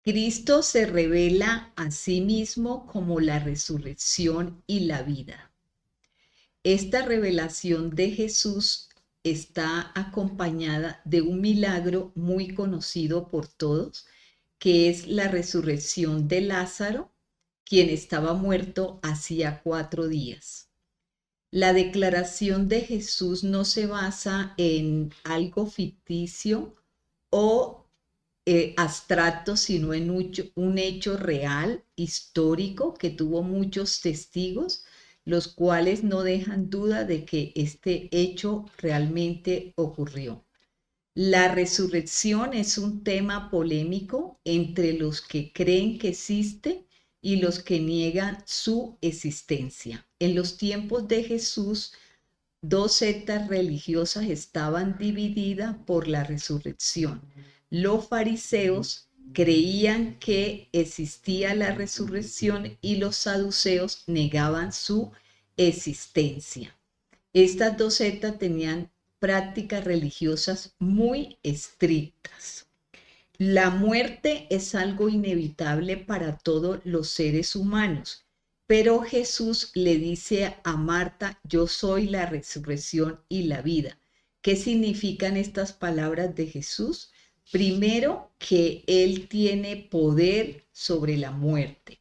Cristo se revela a sí mismo como la resurrección y la vida. Esta revelación de Jesús está acompañada de un milagro muy conocido por todos, que es la resurrección de Lázaro, quien estaba muerto hacía 4 días. La declaración de Jesús no se basa en algo ficticio o abstracto, sino en un hecho real, histórico, que tuvo muchos testigos, los cuales no dejan duda de que este hecho realmente ocurrió. La resurrección es un tema polémico entre los que creen que existe y los que niegan su existencia. En los tiempos de Jesús, dos sectas religiosas estaban divididas por la resurrección. Los fariseos creían que existía la resurrección y los saduceos negaban su existencia. Estas dos sectas tenían prácticas religiosas muy estrictas. La muerte es algo inevitable para todos los seres humanos, pero Jesús le dice a Marta: yo soy la resurrección y la vida. ¿Qué significan estas palabras de Jesús? Primero, que Él tiene poder sobre la muerte.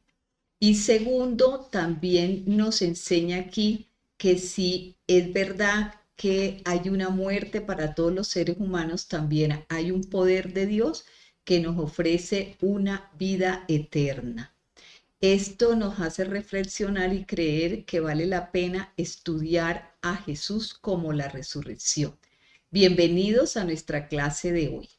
Y segundo, también nos enseña aquí que si es verdad que hay una muerte para todos los seres humanos, también hay un poder de Dios que nos ofrece una vida eterna. Esto nos hace reflexionar y creer que vale la pena estudiar a Jesús como la resurrección. Bienvenidos a nuestra clase de hoy.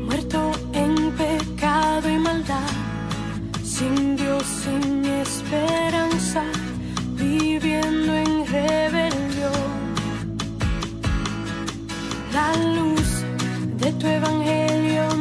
Muerto en pecado y maldad, sin Dios, sin esperanza, viviendo en rebelión. La luz de tu evangelio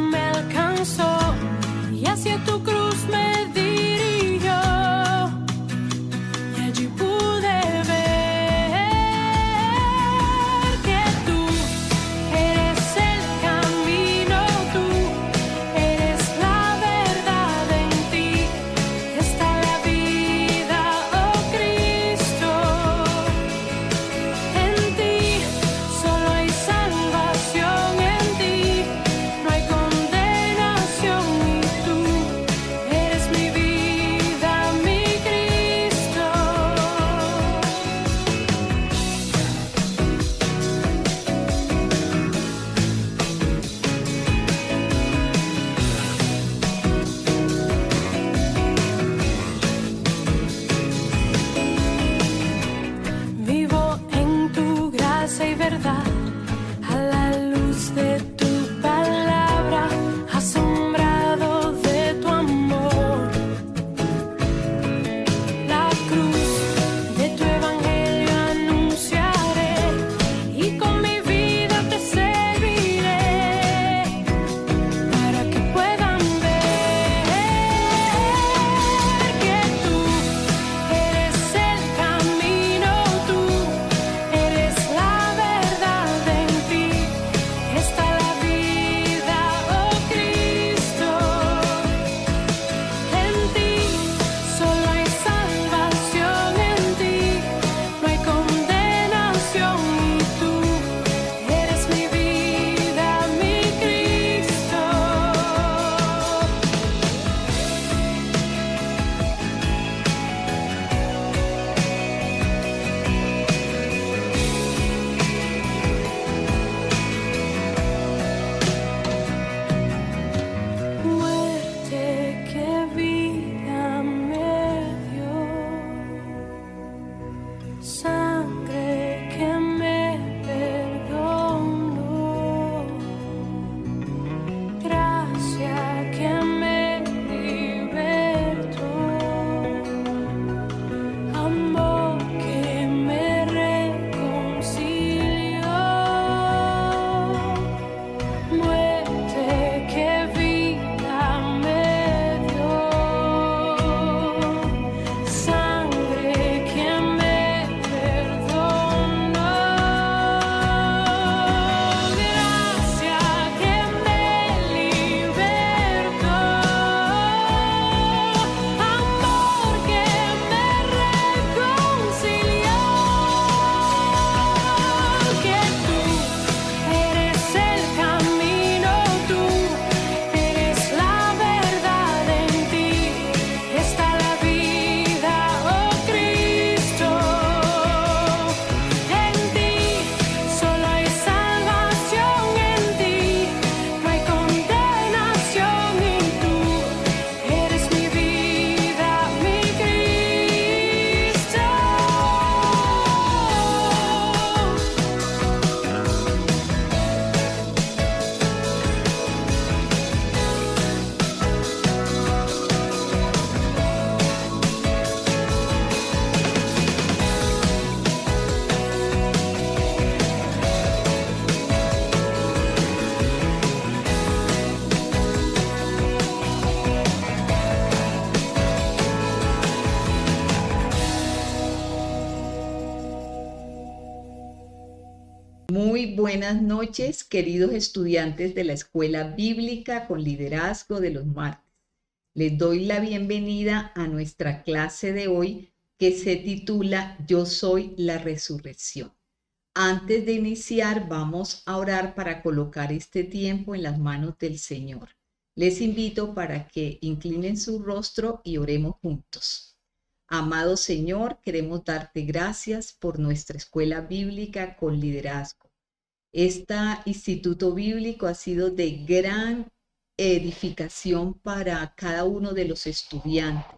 Muy buenas noches, queridos estudiantes de la Escuela Bíblica con Liderazgo de los Martes. Les doy la bienvenida a nuestra clase de hoy que se titula Yo soy la resurrección. Antes de iniciar, vamos a orar para colocar este tiempo en las manos del Señor. Les invito para que inclinen su rostro y oremos juntos. Amado Señor, queremos darte gracias por nuestra Escuela Bíblica con Liderazgo. Este instituto bíblico ha sido de gran edificación para cada uno de los estudiantes.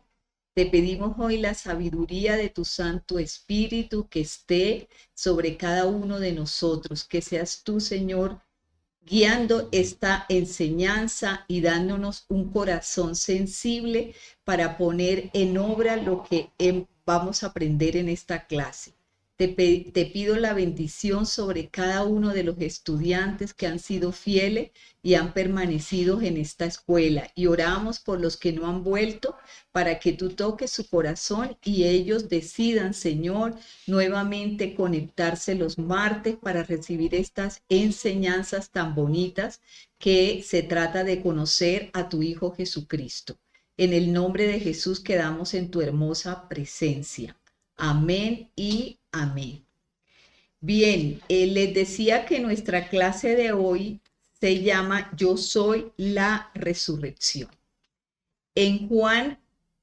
Te pedimos hoy la sabiduría de tu Santo Espíritu que esté sobre cada uno de nosotros, que seas tú, Señor, guiando esta enseñanza y dándonos un corazón sensible para poner en obra lo que vamos a aprender en esta clase. Te pido la bendición sobre cada uno de los estudiantes que han sido fieles y han permanecido en esta escuela. Y oramos por los que no han vuelto para que tú toques su corazón y ellos decidan, Señor, nuevamente conectarse los martes para recibir estas enseñanzas tan bonitas que se trata de conocer a tu Hijo Jesucristo. En el nombre de Jesús quedamos en tu hermosa presencia. Amén y amén. Bien, les decía que nuestra clase de hoy se llama Yo soy la resurrección. En Juan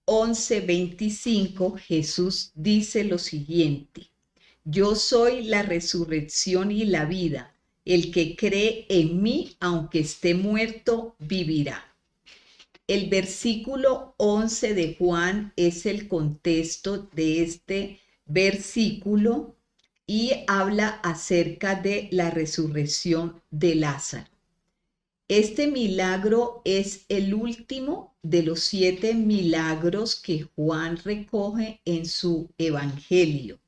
11:25 Jesús dice lo siguiente: Yo soy la resurrección y la vida. El que cree en mí, aunque esté muerto, vivirá. El versículo 11 de Juan es el contexto de este versículo y habla acerca de la resurrección de Lázaro. Este milagro es el último de los 7 milagros que Juan recoge en su evangelio.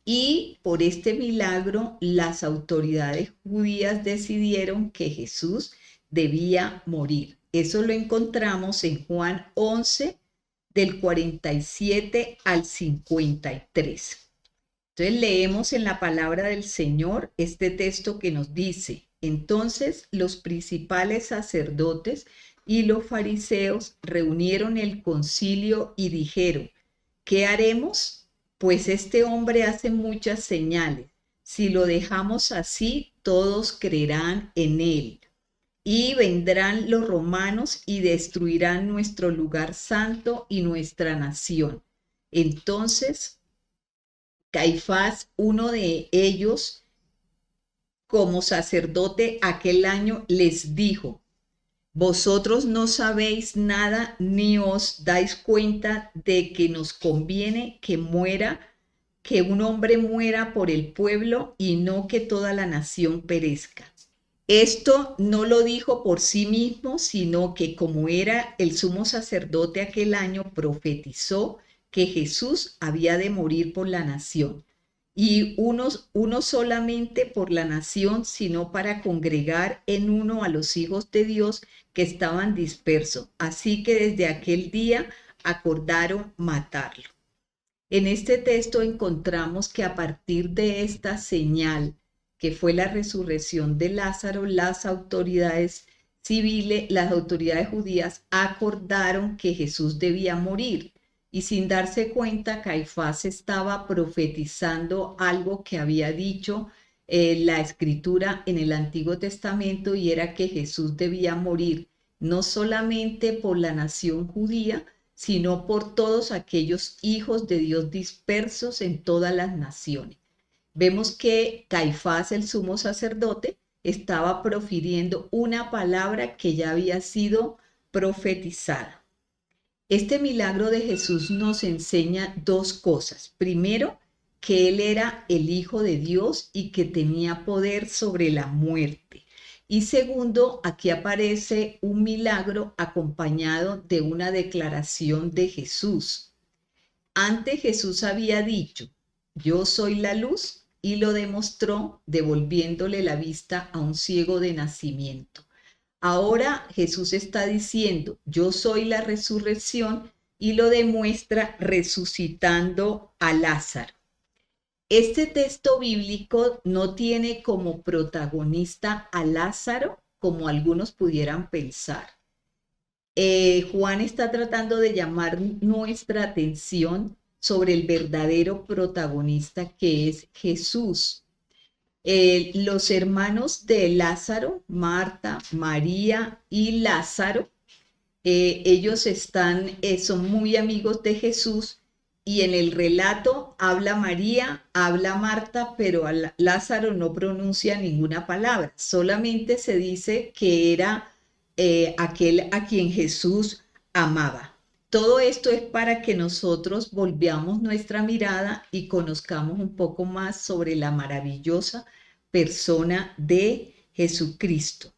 Y por este milagro, las autoridades judías decidieron que Jesús debía morir. Eso lo encontramos en Juan 11, del 47 al 53. Entonces leemos en la palabra del Señor este texto que nos dice: Entonces los principales sacerdotes y los fariseos reunieron el concilio y dijeron: ¿Qué haremos? Pues este hombre hace muchas señales. Si lo dejamos así, todos creerán en él. Y vendrán los romanos y destruirán nuestro lugar santo y nuestra nación. Entonces, Caifás, uno de ellos, como sacerdote aquel año, les dijo: Vosotros no sabéis nada ni os dais cuenta de que nos conviene que un hombre muera por el pueblo y no que toda la nación perezca. Esto no lo dijo por sí mismo, sino que como era el sumo sacerdote aquel año, profetizó que Jesús había de morir por la nación. Y uno solamente por la nación, sino para congregar en uno a los hijos de Dios que estaban dispersos. Así que desde aquel día acordaron matarlo. En este texto encontramos que a partir de esta señal, que fue la resurrección de Lázaro, las autoridades civiles, las autoridades judías acordaron que Jesús debía morir. Y sin darse cuenta, Caifás estaba profetizando algo que había dicho la Escritura en el Antiguo Testamento, y era que Jesús debía morir, no solamente por la nación judía, sino por todos aquellos hijos de Dios dispersos en todas las naciones. Vemos que Caifás, el sumo sacerdote, estaba profiriendo una palabra que ya había sido profetizada. Este milagro de Jesús nos enseña 2 cosas. Primero, que Él era el Hijo de Dios y que tenía poder sobre la muerte. Y segundo, aquí aparece un milagro acompañado de una declaración de Jesús. Antes Jesús había dicho: Yo soy la luz, y lo demostró devolviéndole la vista a un ciego de nacimiento. Ahora Jesús está diciendo: Yo soy la resurrección, y lo demuestra resucitando a Lázaro. Este texto bíblico no tiene como protagonista a Lázaro, como algunos pudieran pensar. Juan está tratando de llamar nuestra atención sobre el verdadero protagonista, que es Jesús. Los hermanos de Lázaro, Marta, María y Lázaro, ellos son muy amigos de Jesús, y en el relato habla María, habla Marta, pero Lázaro no pronuncia ninguna palabra, solamente se dice que era aquel a quien Jesús amaba. Todo esto es para que nosotros volvamos nuestra mirada y conozcamos un poco más sobre la maravillosa persona de Jesucristo.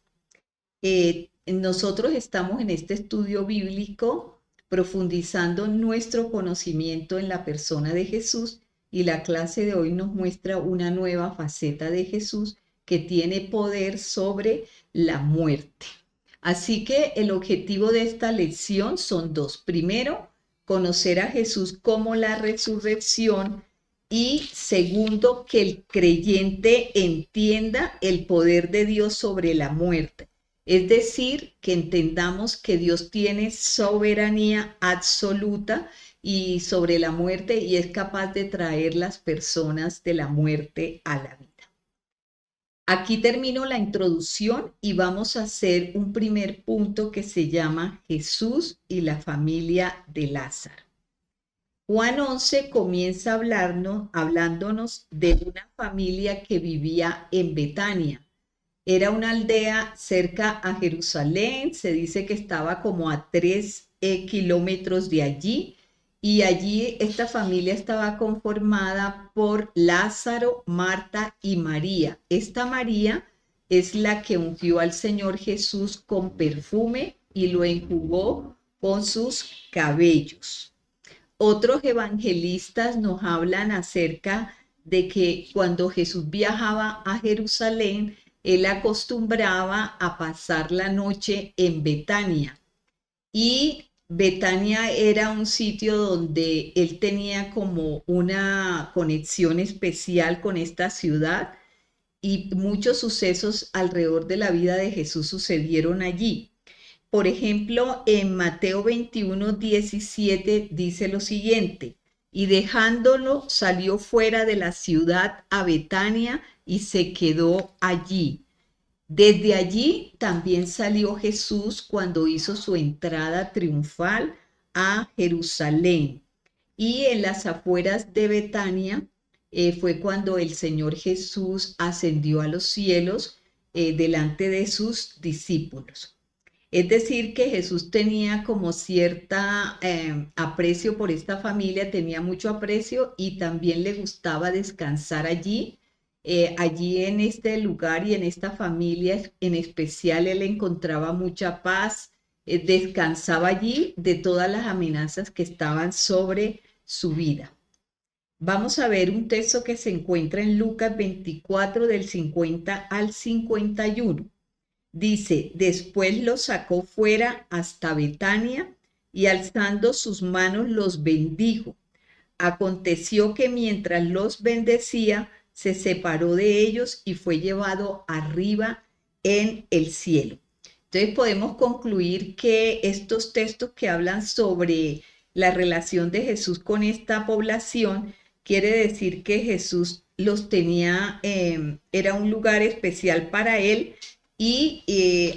Nosotros estamos en este estudio bíblico profundizando nuestro conocimiento en la persona de Jesús, y la clase de hoy nos muestra una nueva faceta de Jesús que tiene poder sobre la muerte. Así que el objetivo de esta lección son dos. Primero, conocer a Jesús como la resurrección, y segundo, que el creyente entienda el poder de Dios sobre la muerte. Es decir, que entendamos que Dios tiene soberanía absoluta y sobre la muerte, y es capaz de traer las personas de la muerte a la vida. Aquí termino la introducción y vamos a hacer un primer punto que se llama Jesús y la familia de Lázaro. Juan 11 comienza hablándonos de una familia que vivía en Betania. Era una aldea cerca a Jerusalén, se dice que estaba como a 3 kilómetros de allí, y allí esta familia estaba conformada por Lázaro, Marta y María. Esta María es la que ungió al Señor Jesús con perfume y lo enjugó con sus cabellos. Otros evangelistas nos hablan acerca de que cuando Jesús viajaba a Jerusalén, él acostumbraba a pasar la noche en Betania, y Betania era un sitio donde él tenía como una conexión especial con esta ciudad, y muchos sucesos alrededor de la vida de Jesús sucedieron allí. Por ejemplo, en Mateo 21:17 dice lo siguiente: y dejándolo salió fuera de la ciudad a Betania y se quedó allí. Desde allí también salió Jesús cuando hizo su entrada triunfal a Jerusalén. Y en las afueras de Betania fue cuando el Señor Jesús ascendió a los cielos delante de sus discípulos. Es decir, que Jesús tenía como cierta aprecio por esta familia, tenía mucho aprecio, y también le gustaba descansar allí. Allí en este lugar y en esta familia en especial, él encontraba mucha paz, descansaba allí de todas las amenazas que estaban sobre su vida. Vamos a ver un texto que se encuentra en Lucas 24 del 50 al 51. Dice: después los sacó fuera hasta Betania y alzando sus manos los bendijo. Aconteció que mientras los bendecía, se separó de ellos y fue llevado arriba en el cielo. Entonces podemos concluir que estos textos que hablan sobre la relación de Jesús con esta población, quiere decir que Jesús los tenía, era un lugar especial para él, y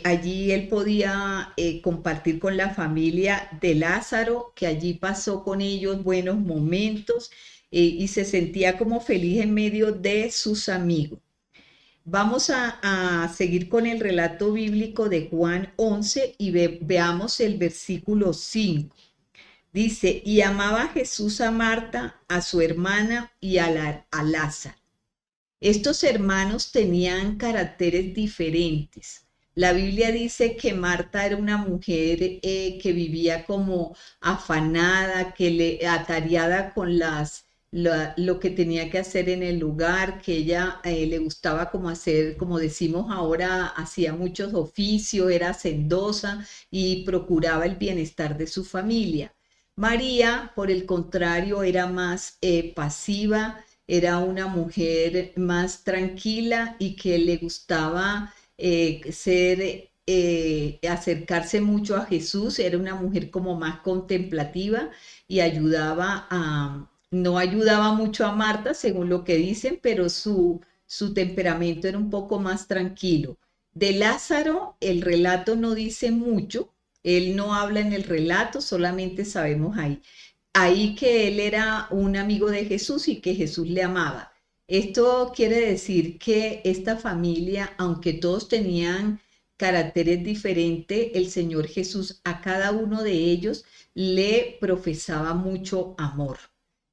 allí él podía compartir con la familia de Lázaro, que allí pasó con ellos buenos momentos, y se sentía como feliz en medio de sus amigos. Vamos a seguir con el relato bíblico de Juan 11 y veamos el versículo 5. Dice: y amaba Jesús a Marta, a su hermana y a Lázaro. Estos hermanos tenían caracteres diferentes. La Biblia dice que Marta era una mujer que vivía como afanada, atareada con lo que tenía que hacer en el lugar, que ella le gustaba como hacer, como decimos ahora, hacía muchos oficios, era hacendosa y procuraba el bienestar de su familia. María, por el contrario, era más pasiva, era una mujer más tranquila y que le gustaba acercarse mucho a Jesús. Era una mujer como más contemplativa y no ayudaba mucho a Marta, según lo que dicen, pero su temperamento era un poco más tranquilo. De Lázaro, el relato no dice mucho, él no habla en el relato, solamente sabemos ahí que él era un amigo de Jesús y que Jesús le amaba. Esto quiere decir que esta familia, aunque todos tenían caracteres diferentes, el Señor Jesús a cada uno de ellos le profesaba mucho amor,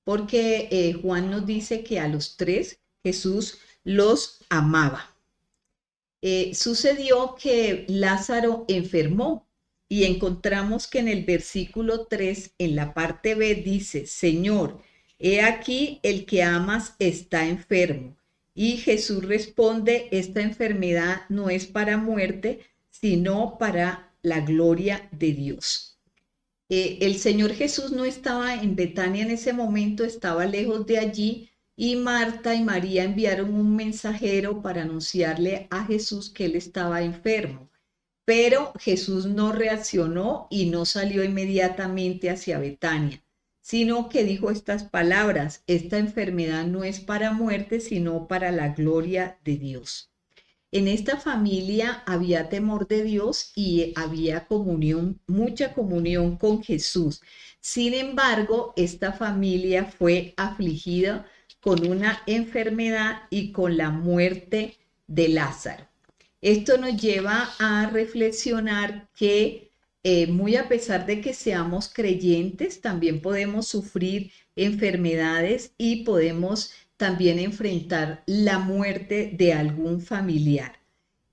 porque Juan nos dice que a los tres Jesús los amaba. Sucedió que Lázaro enfermó y encontramos que en el versículo 3, en la parte B, dice: Señor, he aquí el que amas está enfermo. Y Jesús responde: esta enfermedad no es para muerte, sino para la gloria de Dios. El Señor Jesús no estaba en Betania en ese momento, estaba lejos de allí, y Marta y María enviaron un mensajero para anunciarle a Jesús que él estaba enfermo. Pero Jesús no reaccionó y no salió inmediatamente hacia Betania, sino que dijo estas palabras: esta enfermedad no es para muerte, sino para la gloria de Dios. En esta familia había temor de Dios y había comunión, mucha comunión con Jesús. Sin embargo, esta familia fue afligida con una enfermedad y con la muerte de Lázaro. Esto nos lleva a reflexionar que muy a pesar de que seamos creyentes, también podemos sufrir enfermedades y podemos también enfrentar la muerte de algún familiar.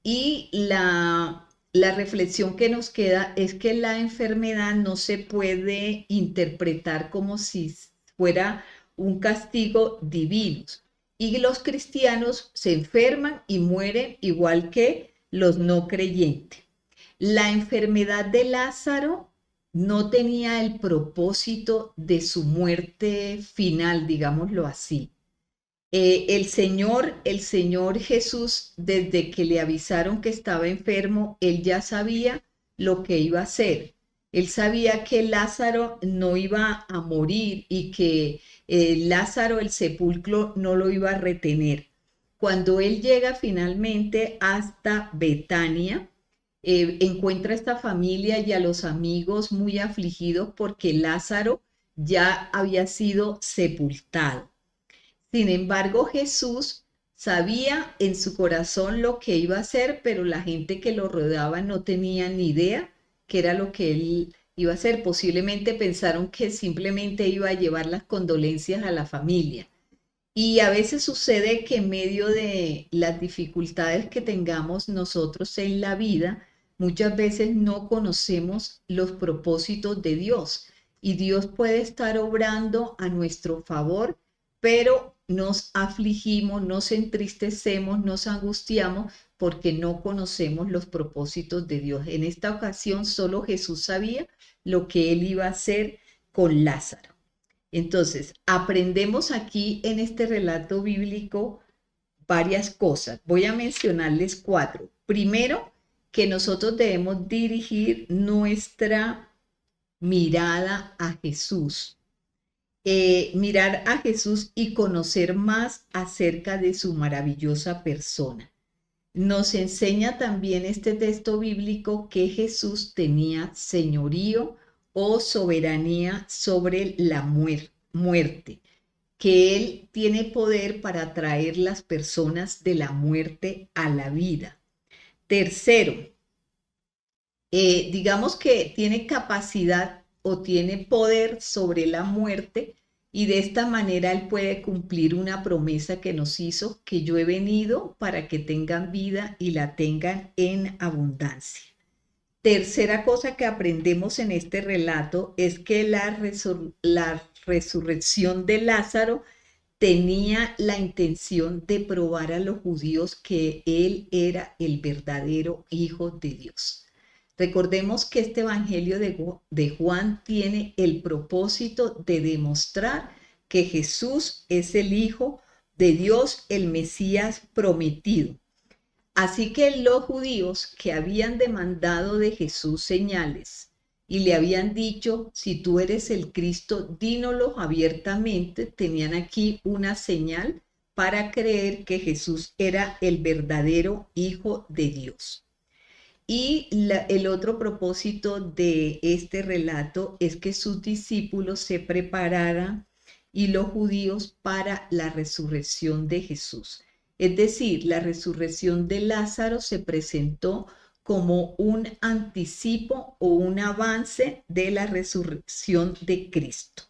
Y la reflexión que nos queda es que la enfermedad no se puede interpretar como si fuera un castigo divino. Y los cristianos se enferman y mueren igual que los no creyentes. La enfermedad de Lázaro no tenía el propósito de su muerte final, digámoslo así. El Señor Jesús, desde que le avisaron que estaba enfermo, él ya sabía lo que iba a hacer. Él sabía que Lázaro no iba a morir y que Lázaro, el sepulcro, no lo iba a retener. Cuando él llega finalmente hasta Betania, encuentra a esta familia y a los amigos muy afligidos porque Lázaro ya había sido sepultado. Sin embargo, Jesús sabía en su corazón lo que iba a hacer, pero la gente que lo rodeaba no tenía ni idea qué era lo que él iba a hacer. Posiblemente pensaron que simplemente iba a llevar las condolencias a la familia. Y a veces sucede que en medio de las dificultades que tengamos nosotros en la vida, muchas veces no conocemos los propósitos de Dios. Y Dios puede estar obrando a nuestro favor, pero nos afligimos, nos entristecemos, nos angustiamos porque no conocemos los propósitos de Dios. En esta ocasión solo Jesús sabía lo que él iba a hacer con Lázaro. Entonces, aprendemos aquí en este relato bíblico varias cosas. Voy a mencionarles 4. Primero, que nosotros debemos dirigir nuestra mirada a Jesús. Mirar a Jesús y conocer más acerca de su maravillosa persona. Nos enseña también este texto bíblico que Jesús tenía señorío o soberanía sobre la muerte, que Él tiene poder para traer las personas de la muerte a la vida. Tercero, digamos que tiene capacidad o tiene poder sobre la muerte y de esta manera Él puede cumplir una promesa que nos hizo, que yo he venido para que tengan vida y la tengan en abundancia. Tercera cosa que aprendemos en este relato es que la resurrección de Lázaro tenía la intención de probar a los judíos que Él era el verdadero Hijo de Dios. Recordemos que este Evangelio de Juan tiene el propósito de demostrar que Jesús es el Hijo de Dios, el Mesías prometido. Así que los judíos que habían demandado de Jesús señales y le habían dicho, si tú eres el Cristo, dínoslo abiertamente, tenían aquí una señal para creer que Jesús era el verdadero Hijo de Dios. Y el otro propósito de este relato es que sus discípulos se prepararan y los judíos para la resurrección de Jesús. Es decir, la resurrección de Lázaro se presentó como un anticipo o un avance de la resurrección de Cristo.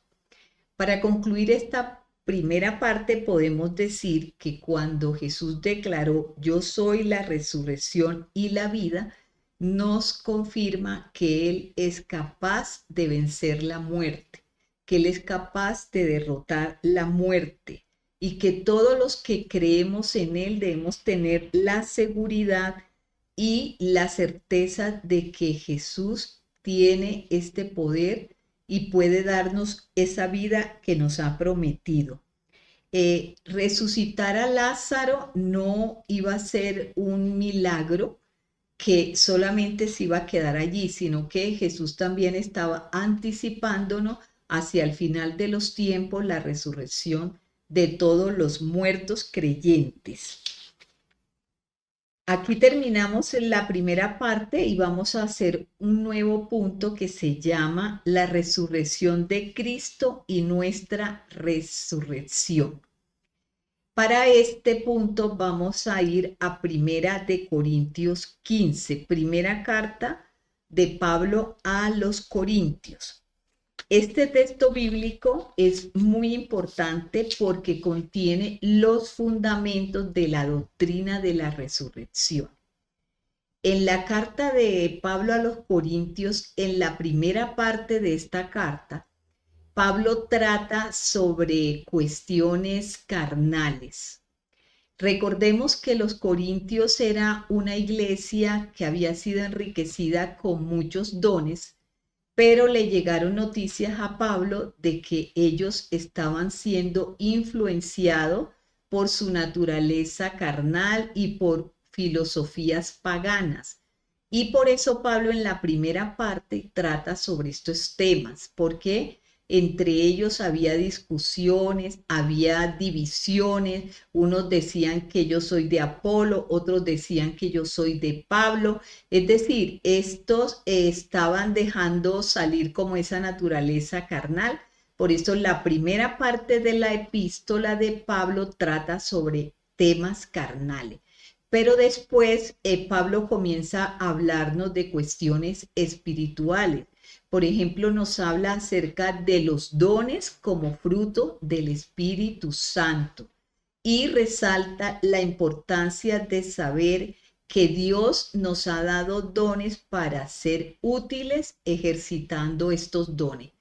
Para concluir esta primera parte, podemos decir que cuando Jesús declaró, yo soy la resurrección y la vida, nos confirma que Él es capaz de vencer la muerte, que Él es capaz de derrotar la muerte y que todos los que creemos en Él debemos tener la seguridad y la certeza de que Jesús tiene este poder y puede darnos esa vida que nos ha prometido. Resucitar a Lázaro no iba a ser un milagro que solamente se iba a quedar allí, sino que Jesús también estaba anticipándonos hacia el final de los tiempos la resurrección de todos los muertos creyentes. Aquí terminamos la primera parte y vamos a hacer un nuevo punto que se llama la resurrección de Cristo y nuestra resurrección. Para este punto vamos a ir a Primera de Corintios 15, primera carta de Pablo a los Corintios. Este texto bíblico es muy importante porque contiene los fundamentos de la doctrina de la resurrección. En la carta de Pablo a los Corintios, en la primera parte de esta carta, Pablo trata sobre cuestiones carnales. Recordemos que los corintios era una iglesia que había sido enriquecida con muchos dones, pero le llegaron noticias a Pablo de que ellos estaban siendo influenciados por su naturaleza carnal y por filosofías paganas. Y por eso Pablo en la primera parte trata sobre estos temas, porque entre ellos había discusiones, había divisiones, unos decían que yo soy de Apolo, otros decían que yo soy de Pablo, es decir, estos estaban dejando salir como esa naturaleza carnal. Por eso la primera parte de la epístola de Pablo trata sobre temas carnales. Pero después Pablo comienza a hablarnos de cuestiones espirituales. Por ejemplo, nos habla acerca de los dones como fruto del Espíritu Santo y resalta la importancia de saber que Dios nos ha dado dones para ser útiles ejercitando estos dones.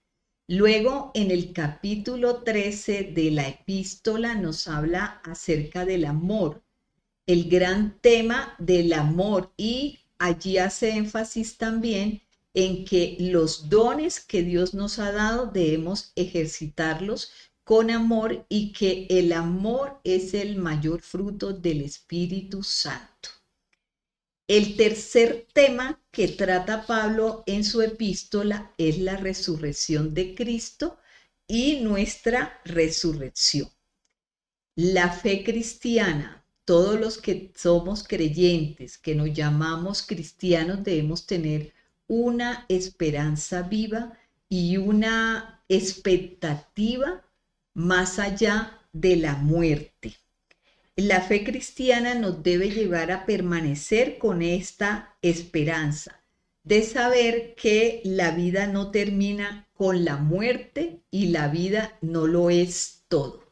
Luego, en el capítulo 13 de la epístola nos habla acerca del amor, el gran tema del amor, y allí hace énfasis también en que los dones que Dios nos ha dado debemos ejercitarlos con amor y que el amor es el mayor fruto del Espíritu Santo. El tercer tema que trata Pablo en su epístola es la resurrección de Cristo y nuestra resurrección. La fe cristiana, todos los que somos creyentes, que nos llamamos cristianos, debemos tener una esperanza viva y una expectativa más allá de la muerte. La fe cristiana nos debe llevar a permanecer con esta esperanza de saber que la vida no termina con la muerte y la vida no lo es todo.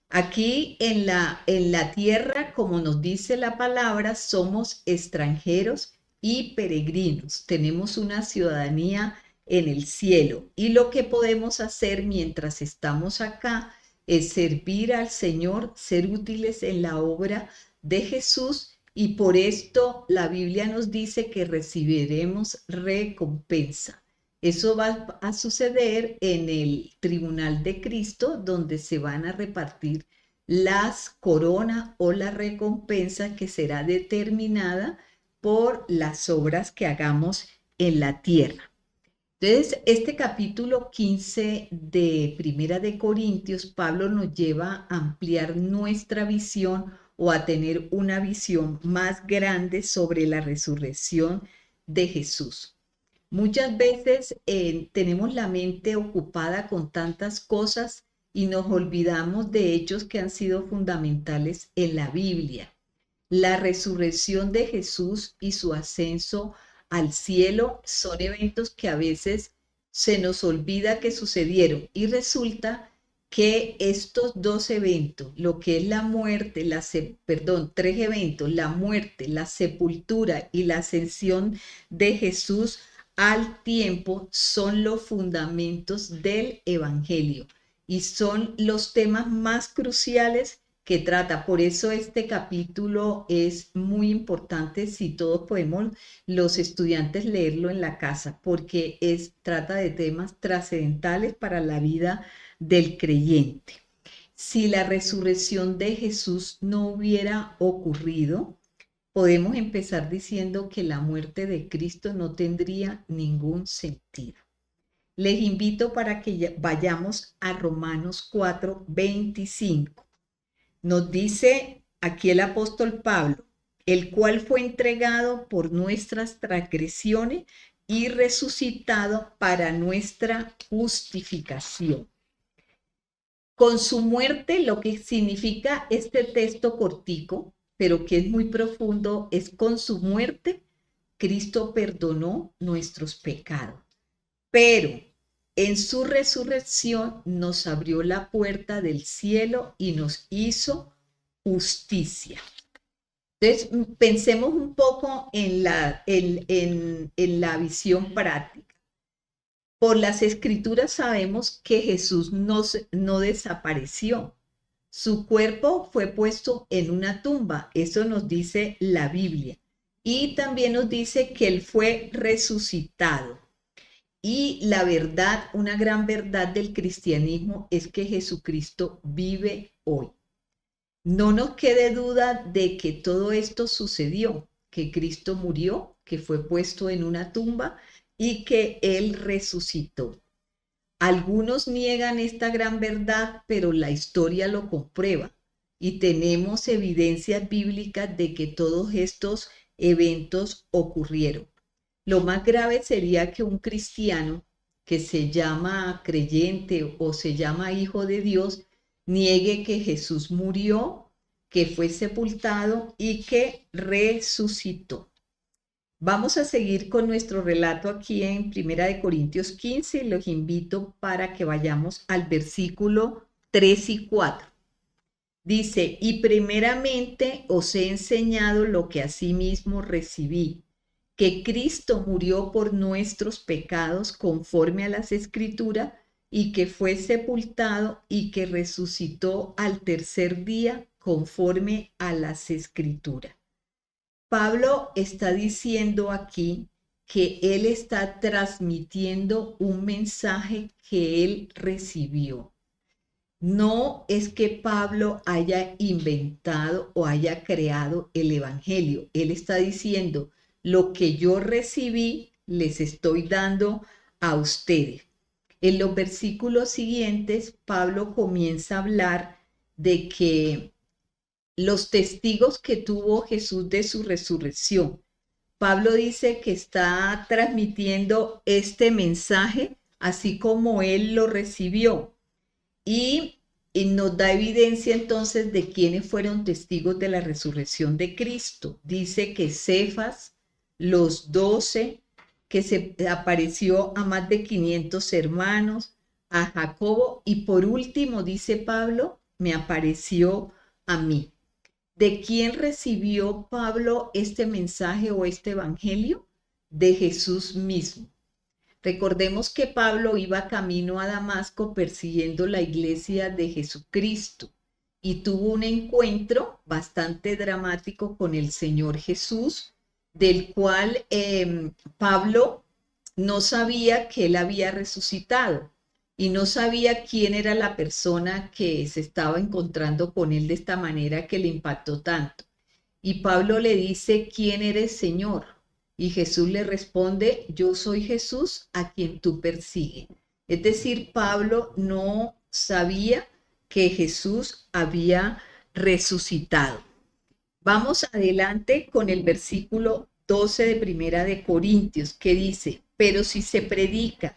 Aquí en la tierra, como nos dice la palabra, somos extranjeros y peregrinos. Tenemos una ciudadanía en el cielo y lo que podemos hacer mientras estamos acá es servir al Señor, ser útiles en la obra de Jesús, y por esto la Biblia nos dice que recibiremos recompensa. Eso va a suceder en el tribunal de Cristo, donde se van a repartir las corona o la recompensa que será determinada por las obras que hagamos en la tierra. Entonces, este capítulo 15 de Primera de Corintios, Pablo nos lleva a ampliar nuestra visión o a tener una visión más grande sobre la resurrección de Jesús. Muchas veces tenemos la mente ocupada con tantas cosas y nos olvidamos de hechos que han sido fundamentales en la Biblia. La resurrección de Jesús y su ascenso al cielo son eventos que a veces se nos olvida que sucedieron y resulta que estos dos eventos, lo que es la muerte, tres eventos, la muerte, la sepultura y la ascensión de Jesús al tiempo son los fundamentos del Evangelio y son los temas más cruciales que trata. Por eso este capítulo es muy importante, si todos podemos, los estudiantes leerlo en la casa, porque trata de temas trascendentales para la vida del creyente. Si la resurrección de Jesús no hubiera ocurrido, podemos empezar diciendo que la muerte de Cristo no tendría ningún sentido. Les invito para que vayamos a Romanos 4:25. Nos dice aquí el apóstol Pablo, el cual fue entregado por nuestras transgresiones y resucitado para nuestra justificación. Con su muerte, lo que significa este texto cortico, pero que es muy profundo, es con su muerte, Cristo perdonó nuestros pecados. Pero en su resurrección nos abrió la puerta del cielo y nos hizo justicia. Entonces, pensemos un poco en la visión práctica. Por las escrituras sabemos que Jesús no desapareció. Su cuerpo fue puesto en una tumba, eso nos dice la Biblia. Y también nos dice que Él fue resucitado. Y la verdad, una gran verdad del cristianismo es que Jesucristo vive hoy. No nos quede duda de que todo esto sucedió, que Cristo murió, que fue puesto en una tumba y que Él resucitó. Algunos niegan esta gran verdad, pero la historia lo comprueba y tenemos evidencias bíblicas de que todos estos eventos ocurrieron. Lo más grave sería que un cristiano que se llama creyente o se llama hijo de Dios niegue que Jesús murió, que fue sepultado y que resucitó. Vamos a seguir con nuestro relato aquí en 1 Corintios 15 y los invito para que vayamos al versículo 3 y 4. Dice, y primeramente os he enseñado lo que asimismo recibí, que Cristo murió por nuestros pecados conforme a las Escrituras y que fue sepultado y que resucitó al tercer día conforme a las Escrituras. Pablo está diciendo aquí que él está transmitiendo un mensaje que él recibió. No es que Pablo haya inventado o haya creado el evangelio. Él está diciendo, lo que yo recibí les estoy dando a ustedes. En los versículos siguientes, Pablo comienza a hablar de que los testigos que tuvo Jesús de su resurrección. Pablo dice que está transmitiendo este mensaje así como él lo recibió y nos da evidencia entonces de quiénes fueron testigos de la resurrección de Cristo. Dice que Cefas, los 12, que se apareció a más de 500 hermanos, a Jacobo y por último, dice Pablo, me apareció a mí. ¿De quién recibió Pablo este mensaje o este evangelio? De Jesús mismo. Recordemos que Pablo iba camino a Damasco persiguiendo la iglesia de Jesucristo y tuvo un encuentro bastante dramático con el Señor Jesús, del cual Pablo no sabía que él había resucitado. y no sabía quién era la persona que se estaba encontrando con él de esta manera que le impactó tanto. Y Pablo le dice, ¿quién eres, Señor? Y Jesús le responde, yo soy Jesús a quien tú persigues. Es decir, Pablo no sabía que Jesús había resucitado. Vamos adelante con el versículo 12 de Primera de Corintios, que dice, pero si se predica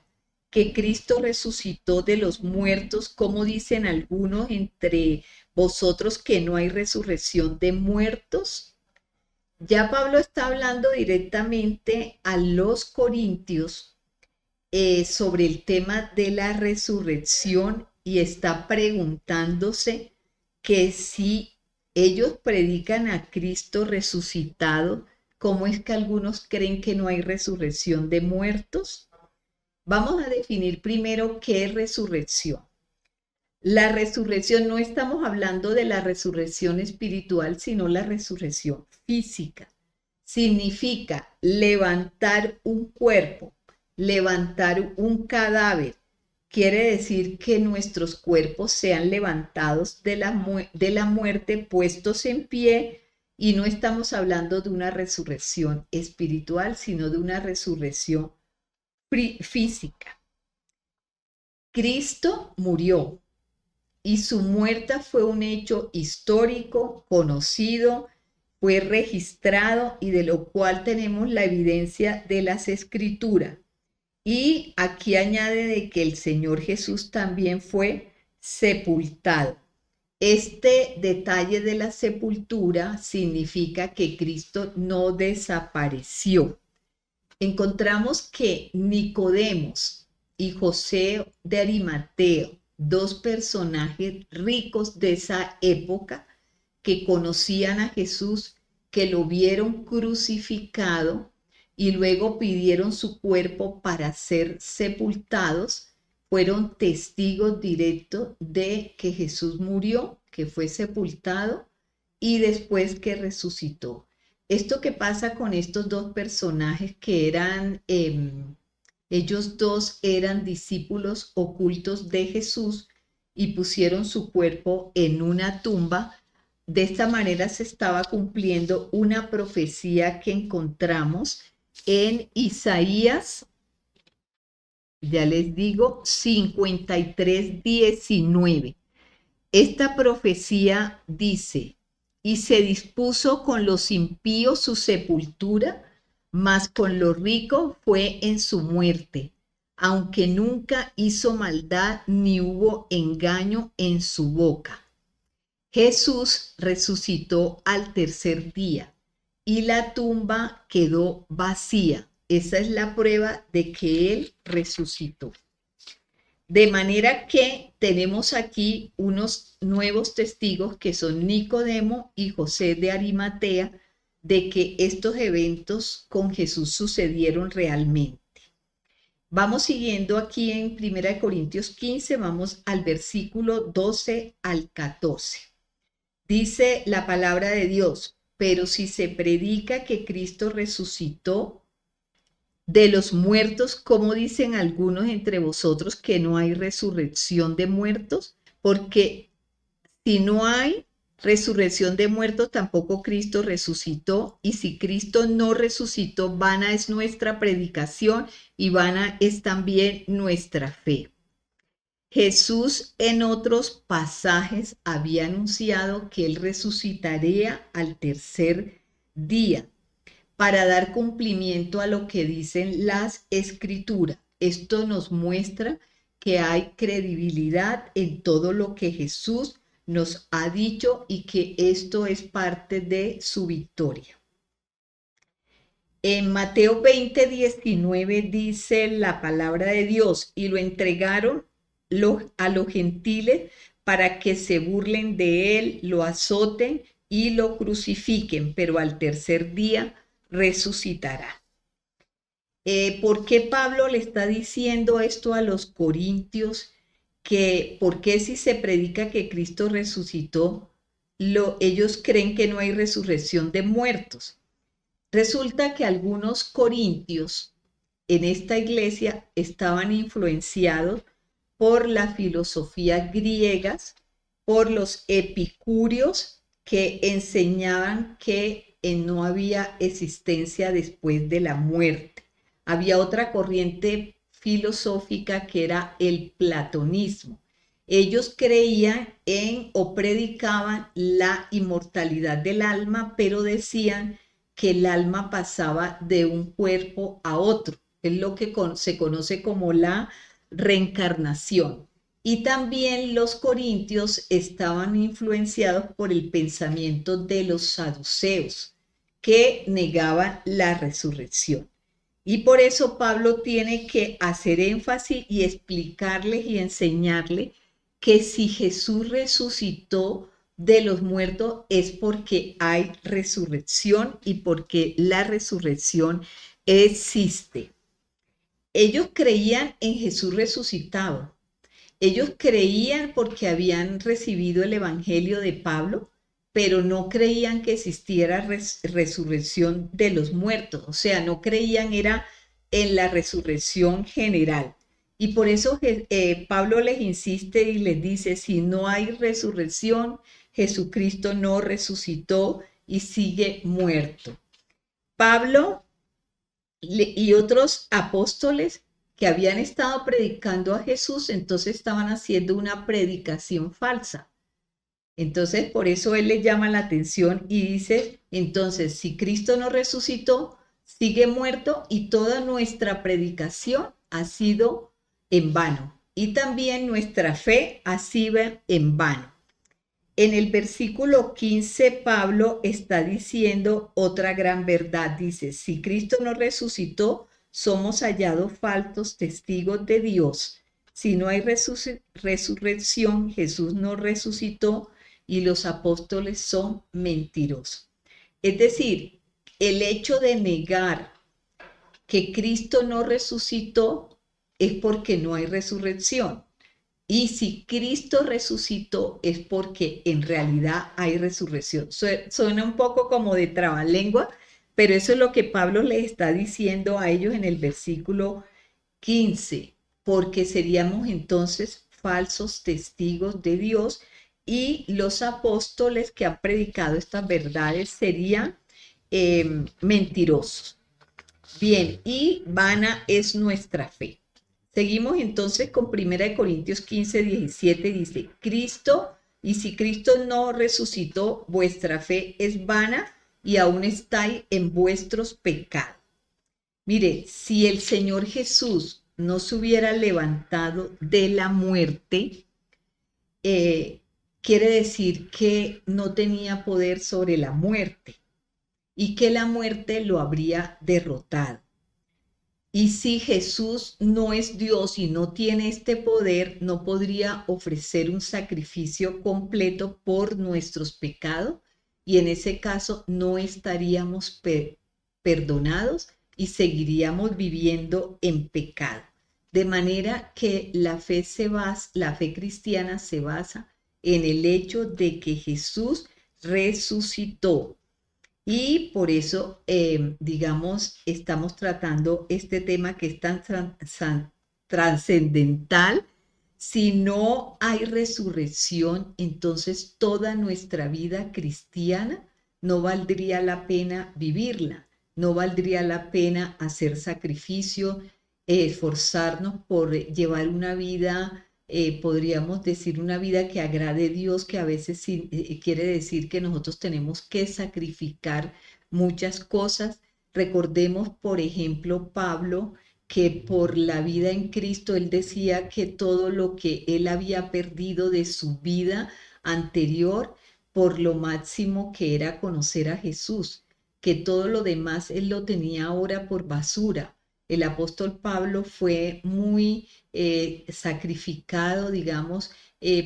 que Cristo resucitó de los muertos, como dicen algunos entre vosotros que no hay resurrección de muertos. Ya Pablo está hablando directamente a los corintios sobre el tema de la resurrección y está preguntándose que si ellos predican a Cristo resucitado, ¿cómo es que algunos creen que no hay resurrección de muertos? Vamos a definir primero qué es resurrección. La resurrección, no estamos hablando de la resurrección espiritual, sino la resurrección física. Significa levantar un cuerpo, levantar un cadáver. Quiere decir que nuestros cuerpos sean levantados de la muerte, puestos en pie, y no estamos hablando de una resurrección espiritual, sino de una resurrección física. Cristo murió y su muerte fue un hecho histórico, conocido, fue registrado y de lo cual tenemos la evidencia de las Escrituras. Y aquí añade de que el Señor Jesús también fue sepultado. Este detalle de la sepultura significa que Cristo no desapareció. Encontramos que Nicodemos y José de Arimateo, dos personajes ricos de esa época que conocían a Jesús, que lo vieron crucificado y luego pidieron su cuerpo para ser sepultados, fueron testigos directos de que Jesús murió, que fue sepultado y después que resucitó. Esto que pasa con estos dos personajes que eran, ellos dos eran discípulos ocultos de Jesús y pusieron su cuerpo en una tumba. De esta manera se estaba cumpliendo una profecía que encontramos en Isaías, ya les digo, 53:19. Esta profecía dice, y se dispuso con los impíos su sepultura, mas con los ricos fue en su muerte, aunque nunca hizo maldad ni hubo engaño en su boca. Jesús resucitó al tercer día y la tumba quedó vacía. Esa es la prueba de que Él resucitó. De manera que tenemos aquí unos nuevos testigos que son Nicodemo y José de Arimatea de que estos eventos con Jesús sucedieron realmente. Vamos siguiendo aquí en 1 Corintios 15, vamos al versículo 12 al 14. Dice la palabra de Dios, pero si se predica que Cristo resucitó de los muertos, como dicen algunos entre vosotros que no hay resurrección de muertos, porque si no hay resurrección de muertos, tampoco Cristo resucitó, y si Cristo no resucitó, vana es nuestra predicación y vana es también nuestra fe. Jesús en otros pasajes había anunciado que Él resucitaría al tercer día para dar cumplimiento a lo que dicen las Escrituras. Esto nos muestra que hay credibilidad en todo lo que Jesús nos ha dicho y que esto es parte de su victoria. En Mateo 20:19 dice la palabra de Dios, y lo entregaron a los gentiles para que se burlen de él, lo azoten y lo crucifiquen, pero al tercer día resucitará. ¿Por qué Pablo le está diciendo esto a los corintios? Que ¿por qué si se predica que Cristo resucitó, ellos creen que no hay resurrección de muertos? Resulta que algunos corintios en esta iglesia estaban influenciados por la filosofía griegas, por los epicúreos que enseñaban que no había existencia después de la muerte. Había otra corriente filosófica que era el platonismo. Ellos creían en o predicaban la inmortalidad del alma, pero decían que el alma pasaba de un cuerpo a otro. Es lo que se conoce como la reencarnación. Y también los corintios estaban influenciados por el pensamiento de los saduceos, que negaban la resurrección. Y por eso Pablo tiene que hacer énfasis y explicarles y enseñarles que si Jesús resucitó de los muertos es porque hay resurrección y porque la resurrección existe. Ellos creían en Jesús resucitado. Ellos creían porque habían recibido el evangelio de Pablo, pero no creían que existiera resurrección de los muertos. O sea, no creían era en la resurrección general. Y por eso Pablo les insiste y les dice, si no hay resurrección, Jesucristo no resucitó y sigue muerto. Pablo y otros apóstoles que habían estado predicando a Jesús, entonces estaban haciendo una predicación falsa. Entonces, por eso él le llama la atención y dice, entonces, si Cristo no resucitó, sigue muerto y toda nuestra predicación ha sido en vano. Y también nuestra fe ha sido en vano. En el versículo 15, Pablo está diciendo otra gran verdad. Dice, si Cristo no resucitó, somos hallados falsos testigos de Dios. Si no hay resurrección, Jesús no resucitó y los apóstoles son mentirosos. Es decir, el hecho de negar que Cristo no resucitó es porque no hay resurrección. Y si Cristo resucitó es porque en realidad hay resurrección. Suena un poco como de trabalengua, pero eso es lo que Pablo les está diciendo a ellos en el versículo 15, porque seríamos entonces falsos testigos de Dios y los apóstoles que han predicado estas verdades serían mentirosos. Bien, y vana es nuestra fe. Seguimos entonces con 1 Corintios 15, 17, dice, Cristo, y si Cristo no resucitó, vuestra fe es vana y aún estáis en vuestros pecados. Mire, si el Señor Jesús no se hubiera levantado de la muerte, quiere decir que no tenía poder sobre la muerte y que la muerte lo habría derrotado. Y si Jesús no es Dios y no tiene este poder, no podría ofrecer un sacrificio completo por nuestros pecados y en ese caso no estaríamos perdonados y seguiríamos viviendo en pecado. De manera que la fe cristiana se basa en el hecho de que Jesús resucitó. Y por eso, digamos, estamos tratando este tema que es tan trascendental. Si no hay resurrección, entonces toda nuestra vida cristiana no valdría la pena vivirla, no valdría la pena hacer sacrificio, esforzarnos por llevar una vida, podríamos decir una vida que agrade a Dios, que a veces quiere decir que nosotros tenemos que sacrificar muchas cosas. Recordemos, por ejemplo, Pablo, que por la vida en Cristo, él decía que todo lo que él había perdido de su vida anterior, por lo máximo que era conocer a Jesús, que todo lo demás él lo tenía ahora por basura. El apóstol Pablo fue muy sacrificado, digamos,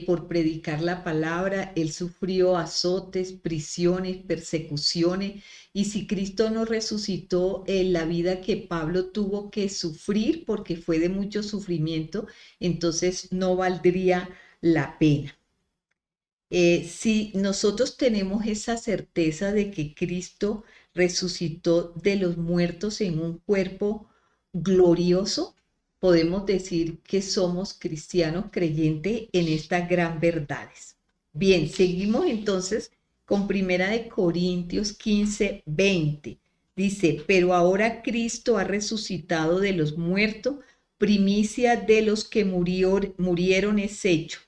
por predicar la palabra. Él sufrió azotes, prisiones, persecuciones. Y si Cristo no resucitó en la vida que Pablo tuvo que sufrir, porque fue de mucho sufrimiento, entonces no valdría la pena. Si nosotros tenemos esa certeza de que Cristo resucitó de los muertos en un cuerpo glorioso, podemos decir que somos cristianos creyentes en estas gran verdades. Bien, seguimos entonces con 1 Corintios 15:20. Dice, pero ahora Cristo ha resucitado de los muertos, primicia de los que murieron es hecho.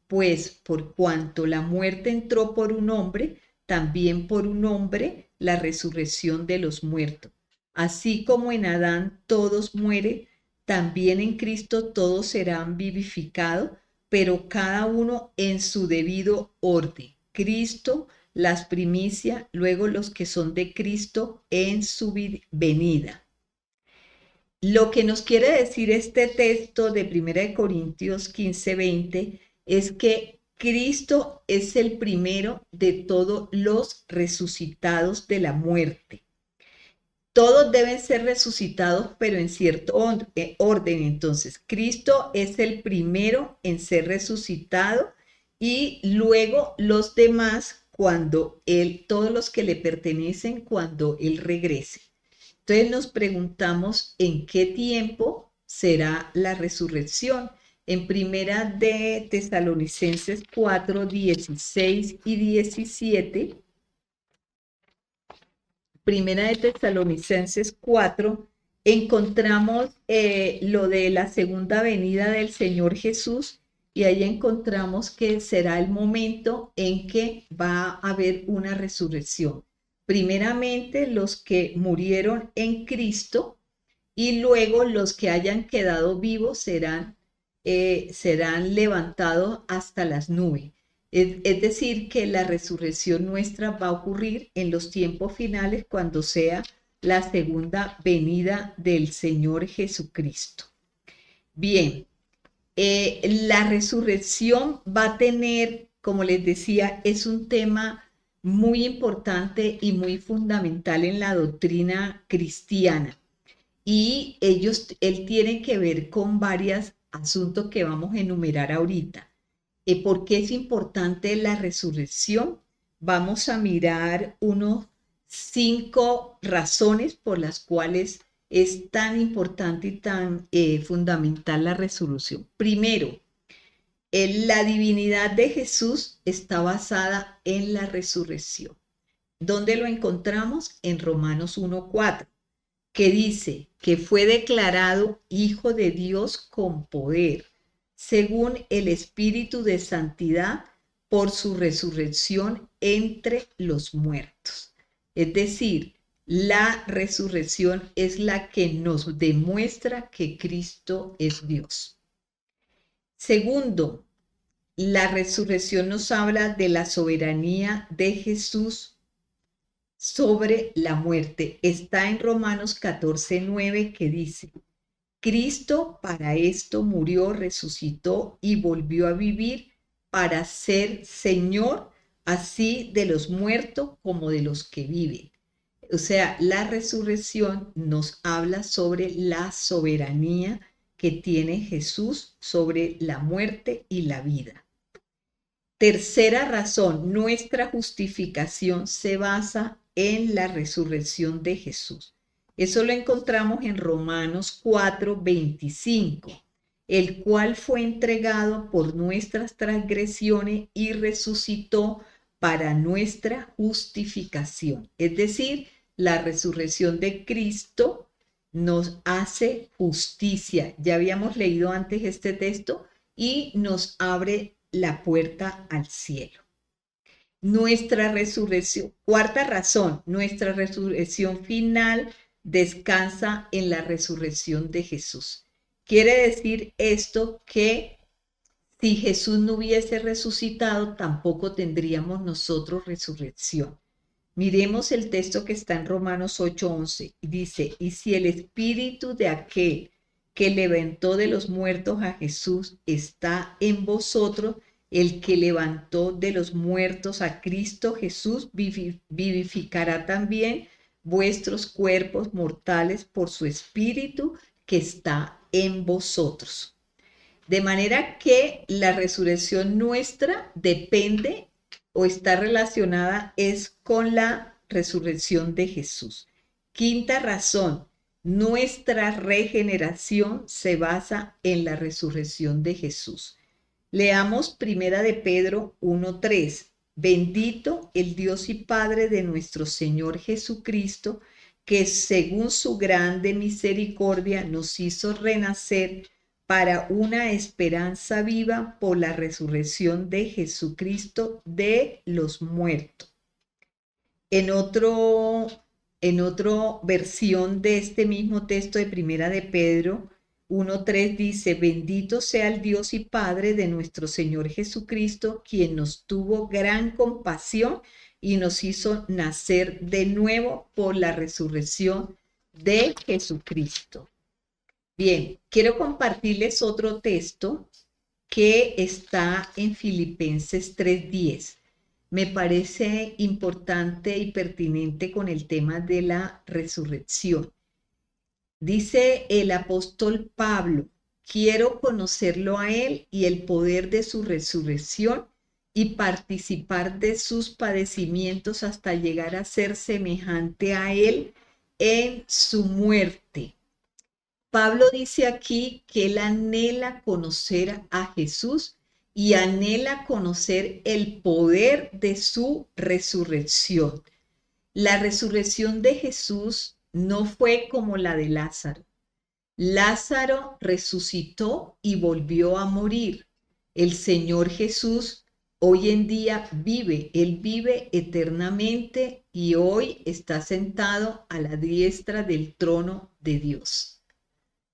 Pues por cuanto la muerte entró por un hombre, también por un hombre la resurrección de los muertos. Así como en Adán todos mueren, también en Cristo todos serán vivificados, pero cada uno en su debido orden. Cristo, las primicias, luego los que son de Cristo en su venida. Lo que nos quiere decir este texto de 1 Corintios 15:20 es que Cristo es el primero de todos los resucitados de la muerte. Todos deben ser resucitados, pero en cierto orden. Entonces, Cristo es el primero en ser resucitado y luego los demás todos los que le pertenecen cuando Él regrese. Entonces nos preguntamos en qué tiempo será la resurrección. En Primera de Tesalonicenses 4:16 y 17, Primera de Tesalonicenses 4, encontramos lo de la segunda venida del Señor Jesús y ahí encontramos que será el momento en que va a haber una resurrección. Primeramente los que murieron en Cristo y luego los que hayan quedado vivos serán levantados hasta las nubes. Es decir, que la resurrección nuestra va a ocurrir en los tiempos finales cuando sea la segunda venida del Señor Jesucristo. Bien, la resurrección va a tener, como les decía, es un tema muy importante y muy fundamental en la doctrina cristiana. Y él tiene que ver con varios asuntos que vamos a enumerar ahorita. ¿Por qué es importante la resurrección? Vamos a mirar unos 5 razones por las cuales es tan importante y tan fundamental la resurrección. Primero, la divinidad de Jesús está basada en la resurrección. ¿Dónde lo encontramos? En Romanos 1:4, que dice que fue declarado Hijo de Dios con poder, según el Espíritu de Santidad, por su resurrección entre los muertos. Es decir, la resurrección es la que nos demuestra que Cristo es Dios. Segundo, la resurrección nos habla de la soberanía de Jesús sobre la muerte. Está en Romanos 14:9 que dice, Cristo para esto murió, resucitó y volvió a vivir para ser Señor así de los muertos como de los que viven. O sea, la resurrección nos habla sobre la soberanía que tiene Jesús sobre la muerte y la vida. Tercera razón, nuestra justificación se basa en la resurrección de Jesús. Eso lo encontramos en Romanos 4:25, el cual fue entregado por nuestras transgresiones y resucitó para nuestra justificación. Es decir, la resurrección de Cristo nos hace justicia. Ya habíamos leído antes este texto y nos abre la puerta al cielo. Nuestra resurrección, cuarta razón, nuestra resurrección final descansa en la resurrección de Jesús. Quiere decir esto que si Jesús no hubiese resucitado, tampoco tendríamos nosotros resurrección. Miremos el texto que está en Romanos 8:11 y dice, y si el espíritu de aquel que levantó de los muertos a Jesús está en vosotros, el que levantó de los muertos a Cristo Jesús vivificará también vuestros cuerpos mortales por su espíritu que está en vosotros. De manera que la resurrección nuestra depende o está relacionada es con la resurrección de Jesús. Quinta razón, Nuestra regeneración se basa en la resurrección de Jesús. Leamos Primera de Pedro 1:3. Bendito el Dios y Padre de nuestro Señor Jesucristo, que según su grande misericordia nos hizo renacer para una esperanza viva por la resurrección de Jesucristo de los muertos. En otra versión de este mismo texto de Primera de Pedro 1:3 dice: bendito sea el Dios y Padre de nuestro Señor Jesucristo, quien nos tuvo gran compasión y nos hizo nacer de nuevo por la resurrección de Jesucristo. Bien, quiero compartirles otro texto que está en Filipenses 3:10. Me parece importante y pertinente con el tema de la resurrección. Dice el apóstol Pablo: quiero conocerlo a él y el poder de su resurrección y participar de sus padecimientos hasta llegar a ser semejante a él en su muerte. Pablo dice aquí que él anhela conocer a Jesús y anhela conocer el poder de su resurrección. La resurrección de Jesús no fue como la de Lázaro. Lázaro resucitó y volvió a morir. El Señor Jesús hoy en día vive, Él vive eternamente y hoy está sentado a la diestra del trono de Dios.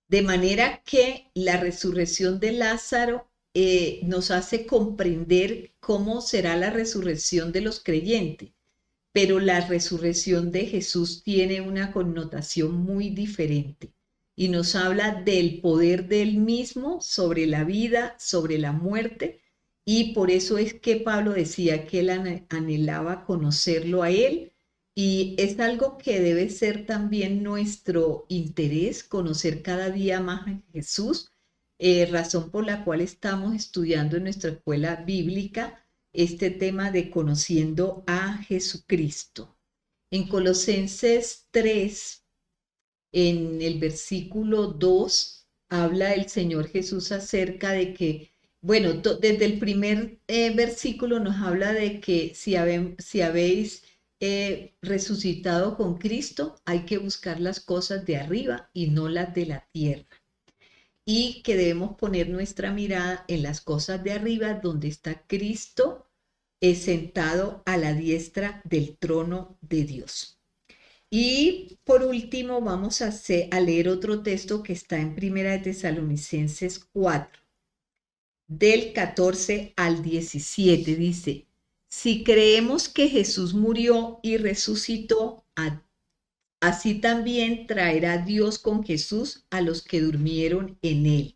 De manera que la resurrección de Lázaro nos hace comprender cómo será la resurrección de los creyentes, pero la resurrección de Jesús tiene una connotación muy diferente y nos habla del poder de Él mismo sobre la vida, sobre la muerte, y por eso es que Pablo decía que él anhelaba conocerlo a Él. Y es algo que debe ser también nuestro interés, conocer cada día más a Jesús, razón por la cual estamos estudiando en nuestra escuela bíblica este tema de conociendo a Jesucristo. En Colosenses 3, en el versículo 2, habla el Señor Jesús acerca de que, bueno, desde el primer versículo nos habla de que si habéis resucitado con Cristo, hay que buscar las cosas de arriba y no las de la tierra. Y que debemos poner nuestra mirada en las cosas de arriba, donde está Cristo sentado a la diestra del trono de Dios. Y por último vamos a leer otro texto que está en Primera de Tesalonicenses 4, del 14 al 17. Dice: si creemos que Jesús murió y resucitó, así también traerá Dios con Jesús a los que durmieron en él.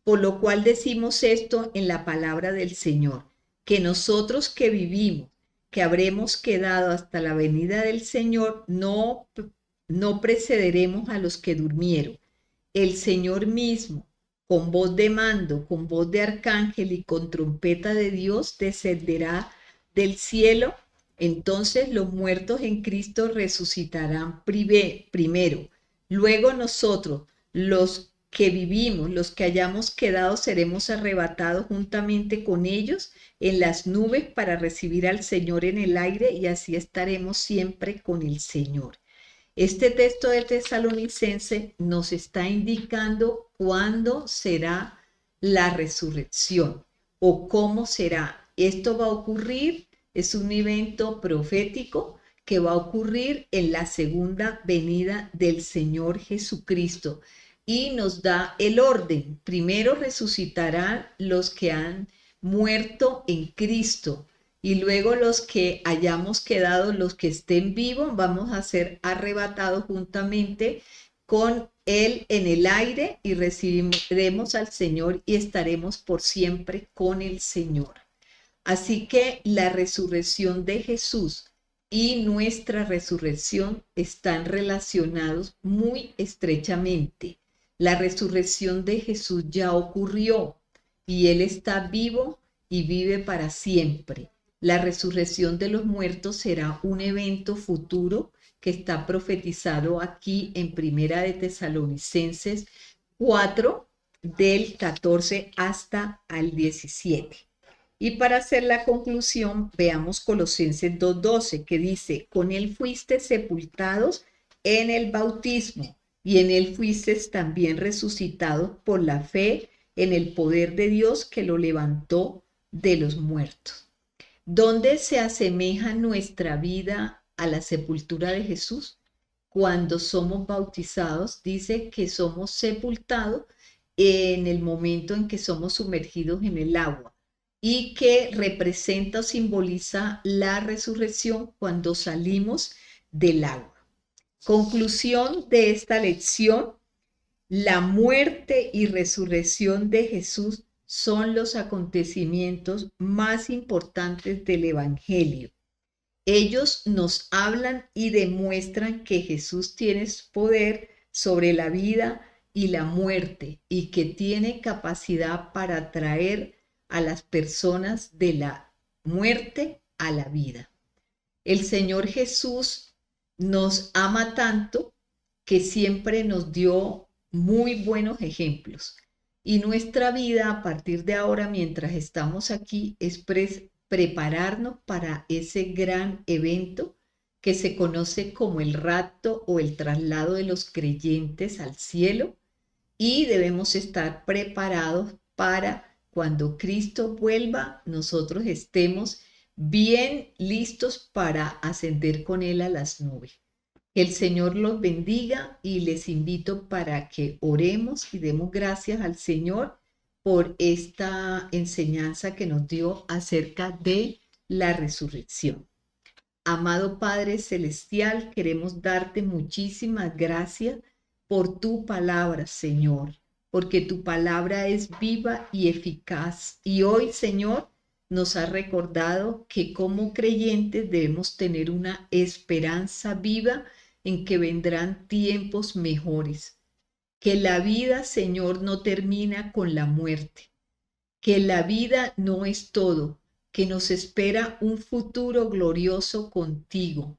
Por lo cual decimos esto en la palabra del Señor, que nosotros que vivimos, que habremos quedado hasta la venida del Señor, no precederemos a los que durmieron. El Señor mismo, con voz de mando, con voz de arcángel y con trompeta de Dios, descenderá del cielo. Entonces los muertos en Cristo resucitarán primero. Luego nosotros, los que vivimos, los que hayamos quedado, seremos arrebatados juntamente con ellos en las nubes para recibir al Señor en el aire, y así estaremos siempre con el Señor. Este texto del Tesalonicense nos está indicando cuándo será la resurrección o cómo será. Esto va a ocurrir, es un evento profético que va a ocurrir en la segunda venida del Señor Jesucristo. Y nos da el orden. Primero resucitarán los que han muerto en Cristo, y luego los que hayamos quedado, los que estén vivos, vamos a ser arrebatados juntamente con Él en el aire y recibiremos al Señor y estaremos por siempre con el Señor. Así que la resurrección de Jesús y nuestra resurrección están relacionados muy estrechamente. La resurrección de Jesús ya ocurrió y Él está vivo y vive para siempre. La resurrección de los muertos será un evento futuro que está profetizado aquí en Primera de Tesalonicenses 4, del 14 hasta al 17. Y para hacer la conclusión, veamos Colosenses 2:12, que dice, con él fuiste sepultados en el bautismo, y en él fuisteis también resucitados por la fe en el poder de Dios que lo levantó de los muertos. ¿Dónde se asemeja nuestra vida a la sepultura de Jesús? Cuando somos bautizados, dice que somos sepultados en el momento en que somos sumergidos en el agua y que representa o simboliza la resurrección cuando salimos del agua. Conclusión de esta lección: la muerte y resurrección de Jesús son los acontecimientos más importantes del Evangelio. Ellos nos hablan y demuestran que Jesús tiene poder sobre la vida y la muerte y que tiene capacidad para traer a las personas de la muerte a la vida. El Señor Jesús nos ama tanto que siempre nos dio muy buenos ejemplos. Y nuestra vida a partir de ahora, mientras estamos aquí, es prepararnos para ese gran evento que se conoce como el rapto o el traslado de los creyentes al cielo. Y debemos estar preparados para cuando Cristo vuelva, nosotros estemos bien listos para ascender con Él a las nubes. El Señor los bendiga y les invito para que oremos y demos gracias al Señor por esta enseñanza que nos dio acerca de la resurrección. Amado Padre Celestial, queremos darte muchísimas gracias por tu palabra, Señor, porque tu palabra es viva y eficaz. Y hoy, Señor, nos ha recordado que como creyentes debemos tener una esperanza viva en que vendrán tiempos mejores. Que la vida, Señor, no termina con la muerte. Que la vida no es todo, que nos espera un futuro glorioso contigo.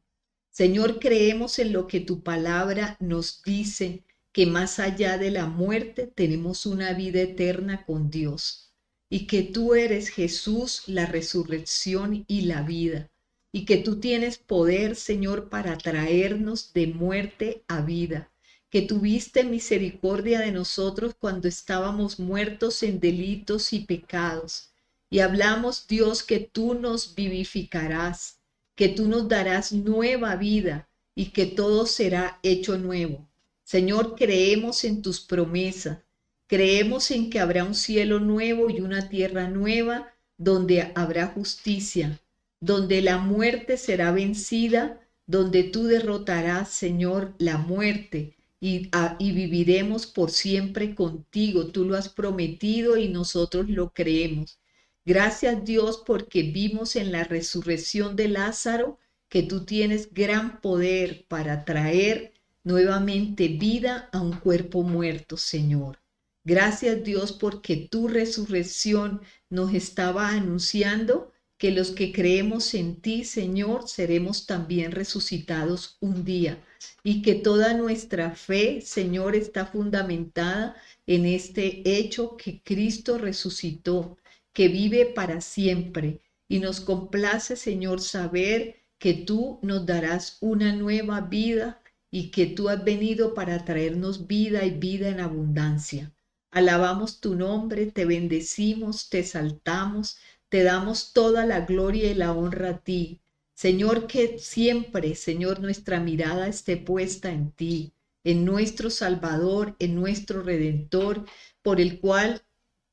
Señor, creemos en lo que tu palabra nos dice, que más allá de la muerte tenemos una vida eterna con Dios y que tú eres Jesús, la resurrección y la vida, y que tú tienes poder, Señor, para traernos de muerte a vida, que tuviste misericordia de nosotros cuando estábamos muertos en delitos y pecados. Y hablamos, Dios, que tú nos vivificarás, que tú nos darás nueva vida y que todo será hecho nuevo. Señor, creemos en tus promesas, creemos en que habrá un cielo nuevo y una tierra nueva donde habrá justicia, donde la muerte será vencida, donde tú derrotarás, Señor, la muerte y viviremos por siempre contigo. Tú lo has prometido y nosotros lo creemos. Gracias, Dios, porque vimos en la resurrección de Lázaro que tú tienes gran poder para traer nuevamente vida a un cuerpo muerto, Señor. Gracias, Dios, porque tu resurrección nos estaba anunciando que los que creemos en ti, Señor, seremos también resucitados un día y que toda nuestra fe, Señor, está fundamentada en este hecho que Cristo resucitó, que vive para siempre. Y nos complace, Señor, saber que tú nos darás una nueva vida y que tú has venido para traernos vida y vida en abundancia. Alabamos tu nombre, te bendecimos, te exaltamos, te damos toda la gloria y la honra a ti. Señor, que siempre, Señor, nuestra mirada esté puesta en ti, en nuestro Salvador, en nuestro Redentor, por el cual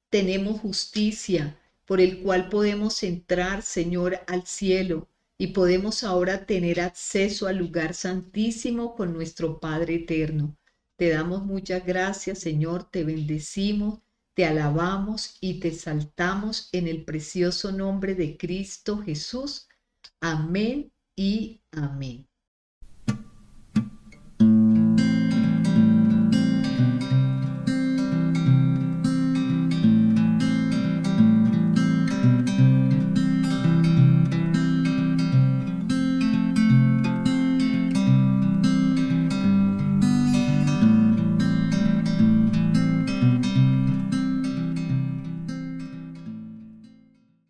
tenemos justicia, por el cual podemos entrar, Señor, al cielo y podemos ahora tener acceso al lugar santísimo con nuestro Padre eterno. Te damos muchas gracias, Señor, te bendecimos, te alabamos y te exaltamos en el precioso nombre de Cristo Jesús. Amén y amén.